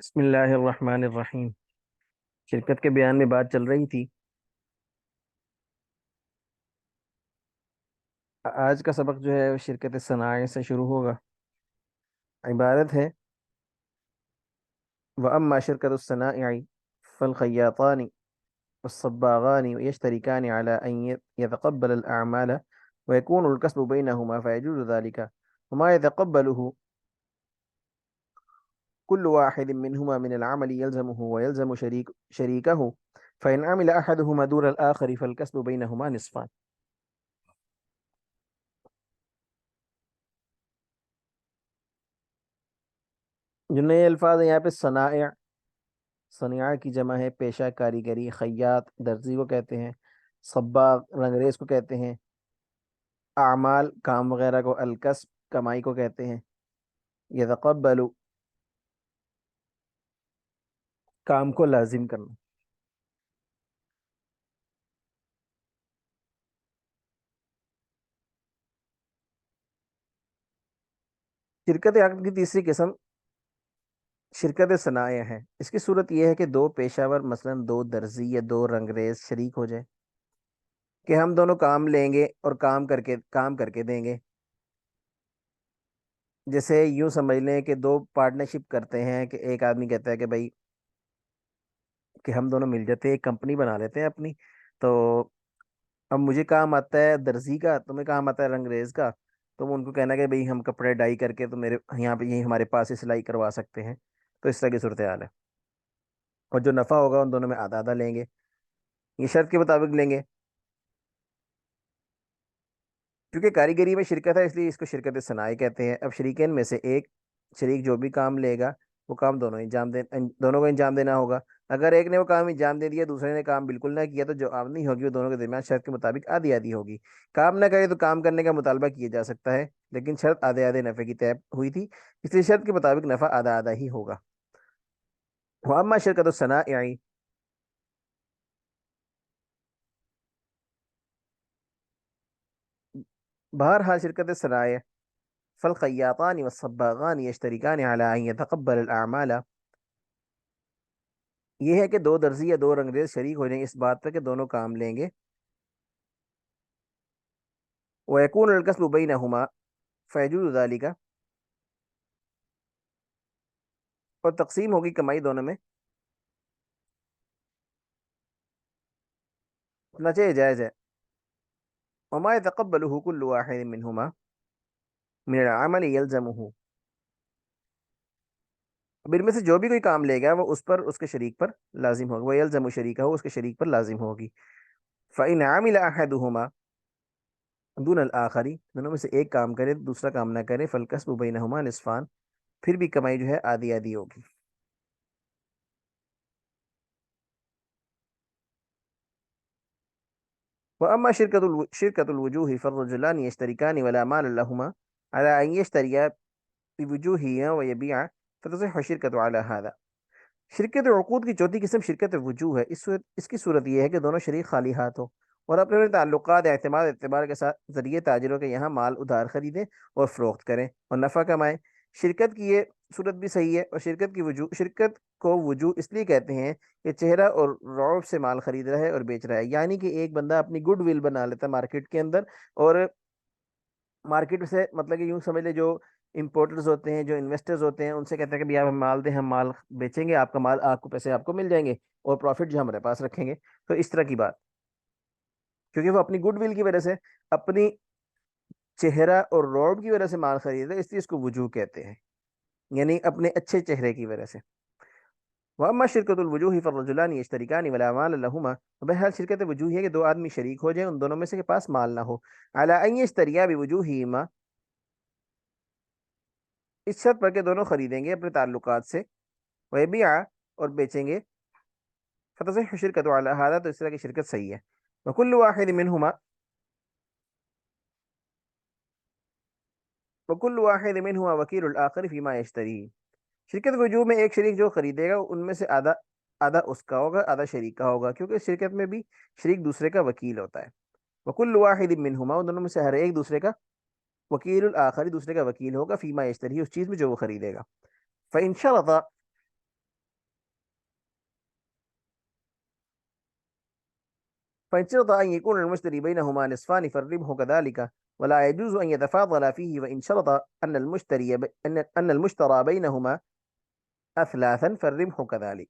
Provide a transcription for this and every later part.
بسم اللہ الرحمن الرحیم۔ شرکت کے بیان میں بات چل رہی تھی۔ آج کا سبق جو ہے وہ شرکت صنائع سے شروع ہوگا۔ عبارت ہے: وَأَمَّا شِرْكَةُ الصَّنَائِعِ فَالْخَيَّاطَانِ وَالصَّبَّاغَانِ يَشْتَرِكَانِ عَلَى أَنْ يَتَقَبَّلَ الْأَعْمَالَ وَيَكُونُ الْكَسْبُ بَيْنَهُمَا فَيَجُوزُ ذَلِكَ وَمَا يَتَقَبَّلُهُ كل واحد منهما من العمل يلزمه ويلزم شريكه فإن عمل أحدهما دون الآخر فالكسب بينهما نصفان۔ جو نئے الفاظ ہیں یہاں پہ صنائع، صنیعہ کی جمع ہے پیشہ کاریگری، خیاط درزی کو کہتے ہیں، صباغ رنگریز کو کہتے ہیں، اعمال کام وغیرہ کو، الکسب کمائی کو کہتے ہیں، یتقبل کام کو لازم کرنا۔ شرکت عقد کی تیسری قسم شرکت صنائع ہے۔ اس کی صورت یہ ہے کہ دو پیشہ ور مثلا دو درزی یا دو رنگریز شریک ہو جائیں کہ ہم دونوں کام لیں گے اور کام کر کے دیں گے۔ جیسے یوں سمجھ لیں کہ دو پارٹنرشپ کرتے ہیں کہ ایک آدمی کہتا ہے کہ بھائی کہ ہم دونوں مل جاتے ہیں، ایک کمپنی بنا لیتے ہیں اپنی، تو اب مجھے کام آتا ہے درزی کا، تمہیں کام آتا ہے رنگریز کا، تو وہ ان کو کہنا کہ بھئی ہم کپڑے ڈائی کر کے تو میرے یہاں پہ یہی ہمارے پاس ہی سلائی کروا سکتے ہیں۔ تو اس طرح کی صورتحال ہے، اور جو نفع ہوگا ان دونوں میں آدھا آدھا لیں گے، یہ شرط کے مطابق لیں گے۔ کیونکہ کاریگری میں شرکت ہے اس لیے اس کو شرکت صناعی کہتے ہیں۔ اب شریکین میں سے ایک شریک جو بھی کام لے گا وہ کام دونوں کو انجام دینا ہوگا۔ اگر ایک نے وہ کام انجام دے دیا، دوسرے نے کام بالکل نہ کیا، تو جو آمدنی ہوگی وہ دونوں کے درمیان شرط کے مطابق آدھی آدھی ہوگی۔ کام نہ کرے تو کام کرنے کا مطالبہ کیا جا سکتا ہے، لیکن شرط آدھے آدھے نفع کی طے ہوئی تھی، اس لیے شرط کے مطابق نفع آدھا آدھا ہی ہوگا۔ واما شرکت الصنائع، بہرحال شرکت صنائع، فالخیاطان والصباغان یشترکان علی ان یتقبل الاعمال، یہ ہے کہ دو درزی یا دو رنگریز شریک ہو جائیں اس بات پر کہ دونوں کام لیں گے، وَيَكُونُ الْكَسْبُ بَيْنَهُمَا فَيَجُوزُ ذَلِكَ، اور تقسیم ہوگی کمائی دونوں میں، چنانچہ یہ جائز ہے۔ وَمَا يَتَقَبَّلُهُ كُلُّ وَاحِدٍ مِّنْهُمَا مِنَ الْعَمَلِ يَلْزَمُهُ، اب ان میں سے جو بھی کوئی کام لے گا وہ اس پر اس کے شریک پر لازم ہوگا، وہ یلزم شریکہ اس کے شریک پر لازم ہوگی۔ فَإِنْ عَمِلَ أَحَدُهُمَا دُونَ الْآخَرِ، دونوں میں سے ایک کام کرے دوسرا کام نہ کرے، فَالْكَسْبُ بَيْنَهُمَا نِصْفَانِ، پھر بھی کمائی جو ہے آدھی آدھی ہوگی۔ وأما شركة الوجوه فالرجلان يشتركان ولا مال لهما على أن يشتريا بوجوههما ويبيعا فتصح الشركة على هذا۔ شرکت عقود کی چوتھی قسم شرکت وجوہ ہے۔ اس کی صورت یہ ہے کہ دونوں شریک خالی ہاتھ ہو اور اپنے اپنے تعلقات اعتبار کے ساتھ ذریعے تاجروں کے یہاں مال ادھار خریدیں اور فروخت کریں اور نفع کمائیں۔ شرکت کی یہ صورت بھی صحیح ہے، اور شرکت کو وجوہ اس لیے کہتے ہیں کہ چہرہ اور رعب سے مال خرید رہا ہے اور بیچ رہا ہے، یعنی کہ ایک بندہ اپنی گڈ ول بنا لیتا ہے مارکیٹ کے اندر، اور مارکیٹ سے مطلب کہ یوں سمجھ لے جو امپورٹرز ہوتے ہیں، جو انویسٹرز ہوتے ہیں، ان سے کہتے ہیں کہ بھی آپ ہم مال دیں، ہم مال بیچیں گے، آپ کا مال آپ کو پیسے آپ کو مل جائیں گے اور پروفٹ جو ہمارے پاس رکھیں گے۔ تو اس طرح کی بات، کیونکہ وہ اپنی گڈ ول کی وجہ سے، اپنی چہرہ اور روب کی وجہ سے مال خریدے، اس لیے اس کو وجوہ کہتے ہیں، یعنی اپنے اچھے چہرے کی وجہ سے۔ واما شرکت الوجوہ فالرجلان یشترکان ولا مال لهما، بہرحال شرکت وجوہ ہے کہ دو آدمی شریک ہو جائیں ان دونوں میں سے کے پاس مال نہ ہو، علی ان یشتریا بوجوہہما، اس شرط پر کہ دونوں خریدیں گے اپنے تعلقات سے، ویبیع اور بیچیں گے، فتصح شرکت علی هذا، تو اس طرح کی شرکت صحیح ہے۔ وکل واحد منہما وکل واحد منہما وکیل الآخر فیما یشتری، شرکت وجوہ میں ایک شریک جو خریدے گا ان میں سے آدھا آدھا اس کا ہوگا، آدھا شریک کا ہوگا، کیونکہ شرکت میں بھی شریک دوسرے کا وکیل ہوتا ہے۔ وکل واحد منہما، ان دونوں میں سے ہر ایک دوسرے کا وکیل الآخری، دوسرے کا وکیل ہوگا، فیما یشتری، اس چیز میں جو وہ خریدے گا۔ فإن شرط فإن شرط أن يكون المشتري بينهما نصفان فالربح كذلك ولا يجوز أن يتفاضل فيه. وإن شرط أن أن المشترى بينهما أثلاثا فالربح كذلك.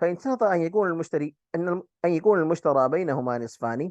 فإن شرط أن يكون المشترى بينهما نصفان،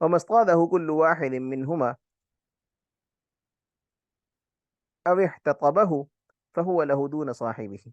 وما اصطاده كل واحد منهما أو احتطبه فهو له دون صاحبه.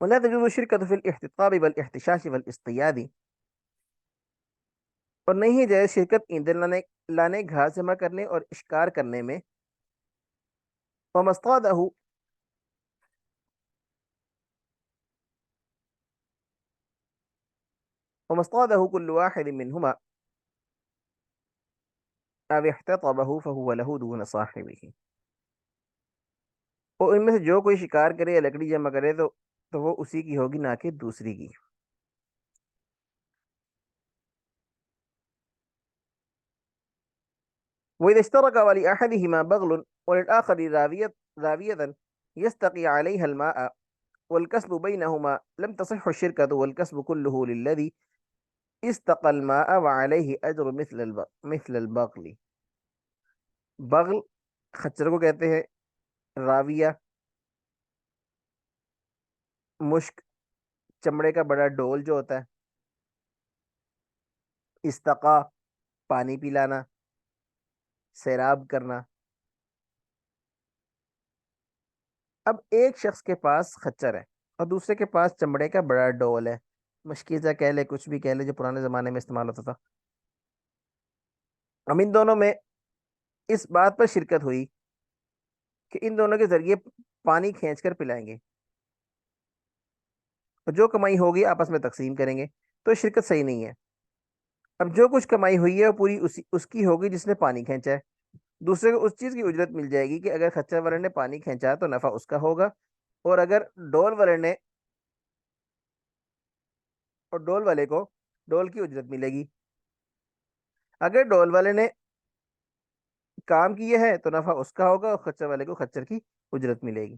ولا تجوز الشركة في الاحتطاب والاحتشاش والاصطياد، اور نہیں ہے جائز شرکت ایندھن لانے گھاس جمع کرنے اور اشکار کرنے میں. ومصطاده ومصطاده كل واحد منهما أو احتطبه فهو له دون صاحبه. اور ان میں سے جو کوئی شکار کرے یا لکڑی جمع کرے تو وہ اسی کی ہوگی نہ کہ دوسری کی. وإذا اشترك ولأحدهما بغل وللآخر راوية يستقي عليها الماء والكسب بينهما لم تصح الشركة والكسب كله للذي استقى الماء وعليه أجر مثل البغل. بغل خچر کو کہتے ہیں. راویہ مشک چمڑے کا بڑا ڈول جو ہوتا ہے. استقا پانی پلانا، سیراب کرنا. اب ایک شخص کے پاس خچر ہے اور دوسرے کے پاس چمڑے کا بڑا ڈول ہے، مشکیزہ کہہ لے، کچھ بھی کہہ لے، جو پرانے زمانے میں استعمال ہوتا تھا. ہم ان دونوں میں اس بات پر شرکت ہوئی کہ ان دونوں کے ذریعے پانی کھینچ کر پلائیں گے اور جو کمائی ہوگی آپس میں تقسیم کریں گے، تو شرکت صحیح نہیں ہے. اب جو کچھ کمائی ہوئی ہے وہ پوری اس کی ہوگی جس نے پانی کھینچا ہے. دوسرے کو اس چیز کی اجرت مل جائے گی کہ اگر خچر والے نے پانی کھینچا تو نفع اس کا ہوگا، اور اگر ڈول والے کو ڈول کی اجرت ملے گی. اگر ڈول والے نے کام کیا ہے تو نفع اس کا ہوگا اور خچر والے کو خچر کی اجرت ملے گی.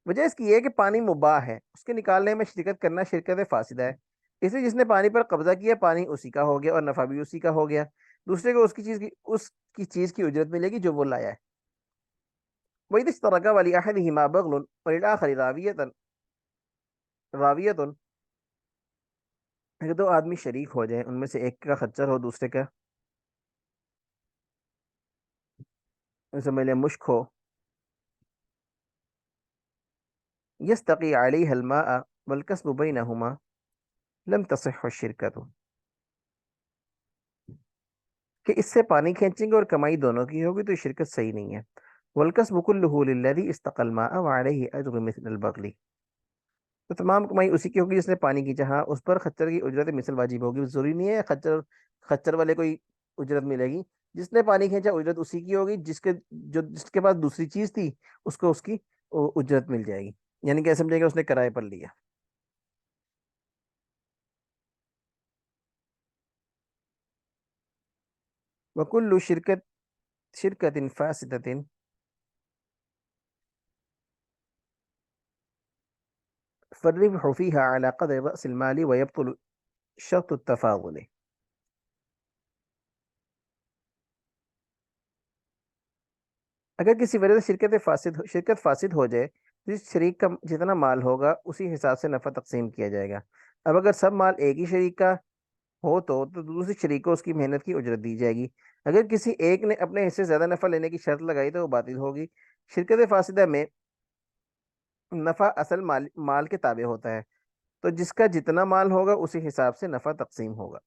وجہ اس کی یہ ہے کہ پانی مباح ہے، اس کے نکالنے میں شرکت کرنا شرکت فاسدہ ہے. اس لیے جس نے پانی پر قبضہ کیا پانی اسی کا ہو گیا اور نفع بھی اسی کا ہو گیا. دوسرے کو اس کی چیز کی اجرت ملے گی جو وہ لایا ہے. وَإِذِ اشْتَرَكَ وَلِأَحَدِهِمَا بَغْلٌ وَلِلْآخَرِ راویۃ. اگر دو آدمی شریک ہو جائیں، ان میں سے ایک کا خچر ہو دوسرے کا ملے مشک ہو. يستقي عليها الماء والكسب بينهما لم تصح الشركة، کہ اس سے پانی کھینچیں گے اور کمائی دونوں کی ہوگی تو یہ شرکت صحیح نہیں ہے. والکسب كله للذي استقى الماء وعليه اجر مثل البغل، تو تمام کمائی اسی کی ہوگی جس نے پانی کی، جہاں اس پر خچر کی اجرت مثل واجب ہوگی. ضروری نہیں ہے خچر والے کو ہی اجرت ملے گی. جس نے پانی کھینچا اجرت اسی کی ہوگی، جس کے پاس دوسری چیز تھی اس کو اس کی اجرت مل جائے گی. یعنی کہ سمجھے گا اس نے کرائے پر لیا. وكل شركة فاسدة فالربح فيها على قدر رأس المال ويبطل شرط التفاضل. اگر کسی وجہ سے شرکت فاسد ہو جائے، جس شریک کا جتنا مال ہوگا اسی حساب سے نفع تقسیم کیا جائے گا. اب اگر سب مال ایک ہی شریک کا ہو تو دوسری شریک کو اس کی محنت کی اجرت دی جائے گی. اگر کسی ایک نے اپنے حصے زیادہ نفع لینے کی شرط لگائی تو وہ باطل ہوگی. شرکت فاسدہ میں نفع اصل مال کے تابع ہوتا ہے، تو جس کا جتنا مال ہوگا اسی حساب سے نفع تقسیم ہوگا.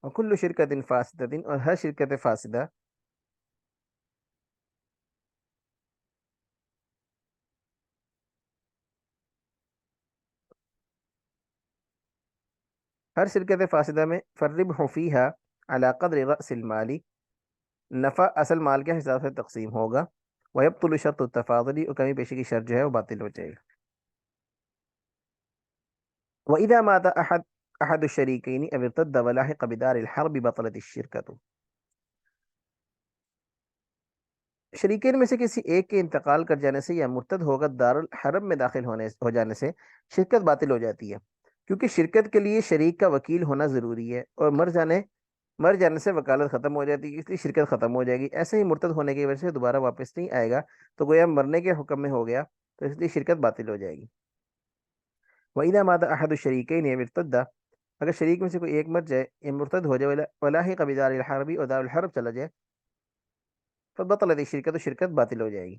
وکل شرکت فاسدہ، اور ہر شرکت فاسدہ میں فالربح فیها علی قدر رأس المال، نفع اصل مال کے حساب سے تقسیم ہوگا. ویبطل شرط التفاضل، اور کمی پیشی کی شرط جو ہے وہ باطل ہو جائے گا. وإذا مات أحد الشريكين أو ارتد ولاحق بدار الحرب بطلت الشركة. شریکین میں سے کسی ایک کے انتقال کر جانے سے یا مرتد ہوگا دار الحرب میں داخل ہو جانے سے شرکت باطل ہو جاتی ہے، کیونکہ شرکت کے لیے شریک کا وکیل ہونا ضروری ہے، اور مر جانے سے وکالت ختم ہو جاتی ہے، اس لیے شرکت ختم ہو جائے گی. ایسے ہی مرتد ہونے کی وجہ سے دوبارہ واپس نہیں آئے گا تو گویا مرنے کے حکم میں ہو گیا، تو اس لیے شرکت باطل ہو جائے گی. وَإِذَا مَاتَ أَحَدُ الشَّرِيكَيْنِ أَوِ ارْتَدَّ، اگر شریک میں سے کوئی ایک مر جائے یا مرتد ہو جائے، ولاحق بدار الحرب، اور دار الحرب چلا جائے، فبطلت الشرکت، تو شرکت باطل ہو جائے گی.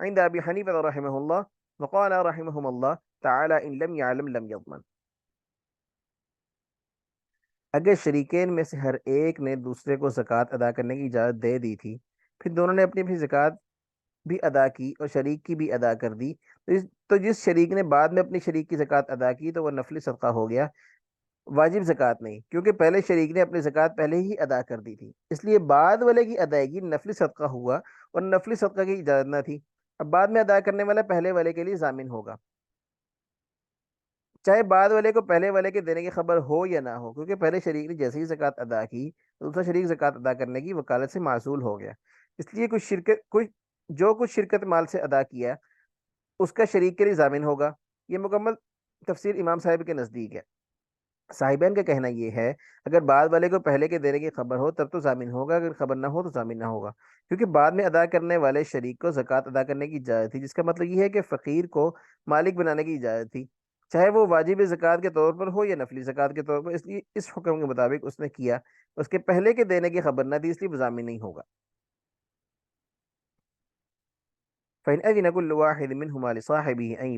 عند أبي حنيفة رحمه الله وقال رحمهم الله تعالى إن لم يعلم لم يضمن۔ اگر شریکین میں سے ہر ایک نے دوسرے کو زکوٰۃ ادا کرنے کی اجازت دے دی تھی، پھر دونوں نے اپنی اپنی زکوٰۃ بھی ادا کی اور شریک کی بھی ادا کر دی، تو جس شریک نے بعد میں اپنی شریک کی زکوٰۃ ادا کی تو وہ نفلی صدقہ ہو گیا، واجب زکوٰۃ نہیں، کیونکہ پہلے شریک نے اپنی زکوٰۃ پہلے ہی ادا کر دی تھی، اس لیے بعد والے کی ادائیگی نفلی صدقہ ہوا، اور نفلی صدقہ کی اجازت نہ تھی۔ اب بعد میں ادا کرنے والا پہلے والے کے لیے ضامن ہوگا، چاہے بعد والے کو پہلے والے کے دینے کی خبر ہو یا نہ ہو، کیونکہ پہلے شریک نے جیسے ہی زکوٰۃ ادا کی تو دوسرا شریک زکوٰۃ ادا کرنے کی وکالت سے معزول ہو گیا، اس لیے کچھ شرکت مال سے ادا کیا اس کا شریک کے لیے ضامن ہوگا۔ یہ مکمل تفسیر امام صاحب کے نزدیک ہے۔ صاحبین کا کہنا یہ ہے اگر بعد والے کو پہلے کے دینے کی خبر ہو تب تو ضامن ہوگا، اگر خبر نہ ہو تو ضامن نہ ہوگا، کیونکہ بعد میں ادا کرنے والے شریک کو زکوٰۃ ادا کرنے کی اجازت تھی، جس کا مطلب یہ ہے کہ فقیر کو مالک بنانے کی اجازت تھی، چاہے وہ واجب زکوٰۃ کے طور پر ہو یا نفلی زکوٰۃ کے طور پر، اس لیے اس حکم کے مطابق اس نے کیا، اس کے پہلے کے دینے کی خبر نہ تھی، اس لیے وہ ضامن نہیں ہوگا۔ فإن أذن كل واحد منهما لصاحبه أن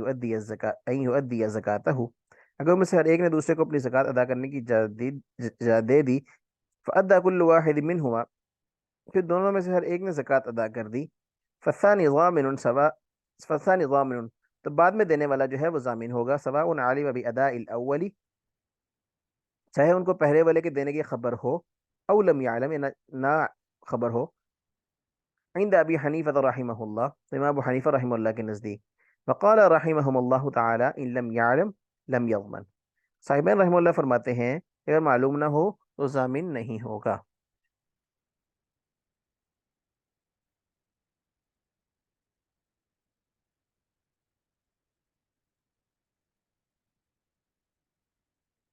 يؤدي زكاته، اگر میں سے ہر ایک نے دوسرے کو اپنی زکوٰۃ ادا کرنے کی اجازت دے دی، فأدى كل واحد منهما، پھر دونوں میں سے ہر ایک نے زکوٰۃ ادا کر دی، فالثاني ضامن فالثاني ضامن، تو بعد میں دینے والا جو ہے وہ ضامن ہوگا، سواء علم بأداء الأول، چاہے ان کو پہلے والے کے دینے کی خبر ہو، او لم يعلم، یا نہ خبر ہو۔ عند ابی حنیفہ رحمہ اللہ، امام ابو حنیفہ رحمہ اللہ کے نزدیک، وقال رحمہم اللہ تعالی ان لم يعلم لم يضمن، صاحبین رحمہ اللہ فرماتے ہیں کہ اگر معلوم نہ ہو تو ضامن نہیں ہوگا۔